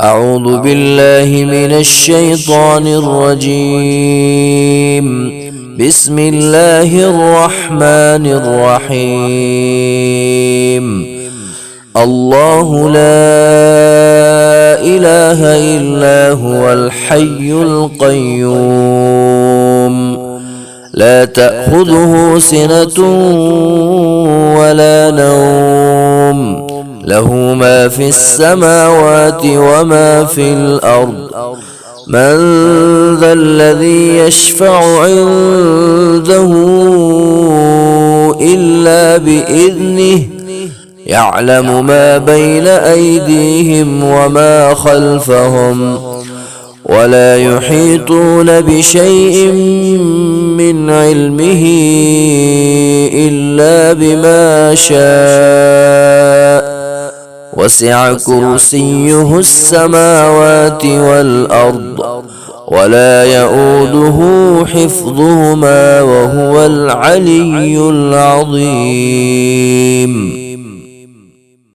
أعوذ بالله من الشيطان الرجيم. بسم الله الرحمن الرحيم. الله لا إله إلا هو الحي القيوم لا تأخذه سنة ولا نوم له ما في السماوات وما في الأرض من ذا الذي يشفع عنده إلا بإذنه يعلم ما بين أيديهم وما خلفهم ولا يحيطون بشيء من علمه إلا بما شاء وسع كرسيه السماوات والأرض ولا يؤوده حفظهما وهو العلي العظيم.